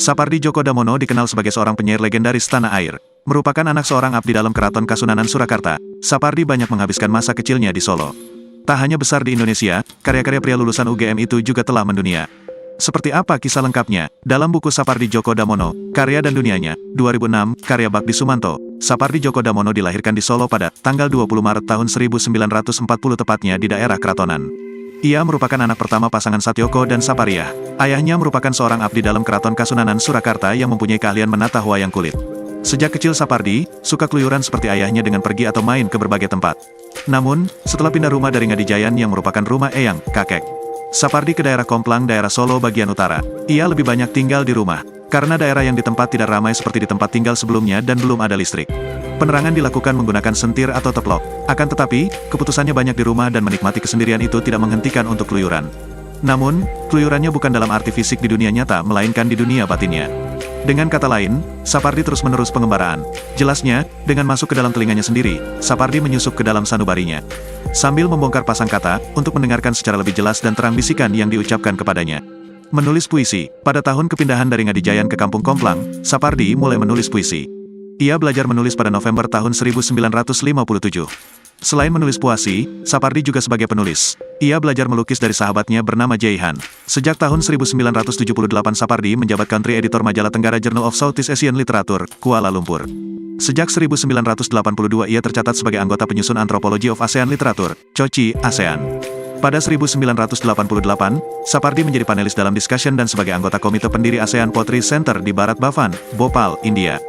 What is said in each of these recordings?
Sapardi Djoko Damono dikenal sebagai seorang penyair legendaris tanah air. Merupakan anak seorang abdi dalam Keraton Kasunanan Surakarta, Sapardi banyak menghabiskan masa kecilnya di Solo. Tak hanya besar di Indonesia, karya-karya pria lulusan UGM itu juga telah mendunia. Seperti apa kisah lengkapnya? Dalam buku Sapardi Djoko Damono, Karya dan Dunianya, 2006, karya Bakti Sumanto, Sapardi Djoko Damono dilahirkan di Solo pada tanggal 20 Maret tahun 1940 tepatnya di daerah Keratonan. Ia merupakan anak pertama pasangan Satyoko dan Sapariah. Ayahnya merupakan seorang abdi dalam Keraton Kasunanan Surakarta yang mempunyai keahlian menata wayang kulit. Sejak kecil Sapardi suka keluyuran seperti ayahnya dengan pergi atau main ke berbagai tempat. Namun, setelah pindah rumah dari Ngadijayan yang merupakan rumah eyang, kakek Sapardi ke daerah Komplang, daerah Solo bagian utara, ia lebih banyak tinggal di rumah. Karena daerah yang ditempat tidak ramai seperti di tempat tinggal sebelumnya dan belum ada listrik. Penerangan dilakukan menggunakan sentir atau teplok. Akan tetapi, keputusannya banyak di rumah dan menikmati kesendirian itu tidak menghentikan untuk keluyuran. Namun, keluyurannya bukan dalam arti fisik di dunia nyata, melainkan di dunia batinnya. Dengan kata lain, Sapardi terus-menerus pengembaraan. Jelasnya, dengan masuk ke dalam telinganya sendiri, Sapardi menyusup ke dalam sanubarinya. Sambil membongkar pasang kata, untuk mendengarkan secara lebih jelas dan terang bisikan yang diucapkan kepadanya. Menulis puisi. Pada tahun kepindahan dari Ngadijayan ke Kampung Komplang, Sapardi mulai menulis puisi. Ia belajar menulis pada November tahun 1957. Selain menulis puisi, Sapardi juga sebagai penulis. Ia belajar melukis dari sahabatnya bernama Jaihan. Sejak tahun 1978 Sapardi menjabat country editor majalah Tenggara Journal of Southeast Asian Literature, Kuala Lumpur. Sejak 1982 ia tercatat sebagai anggota penyusun Anthropology of ASEAN Literature, COCI, ASEAN. Pada 1988, Sapardi menjadi panelis dalam discussion dan sebagai anggota komite pendiri ASEAN Poetry Center di Barat Bhavan, Bhopal, India.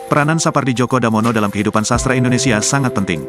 Peranan Sapardi Djoko Damono dalam kehidupan sastra Indonesia sangat penting.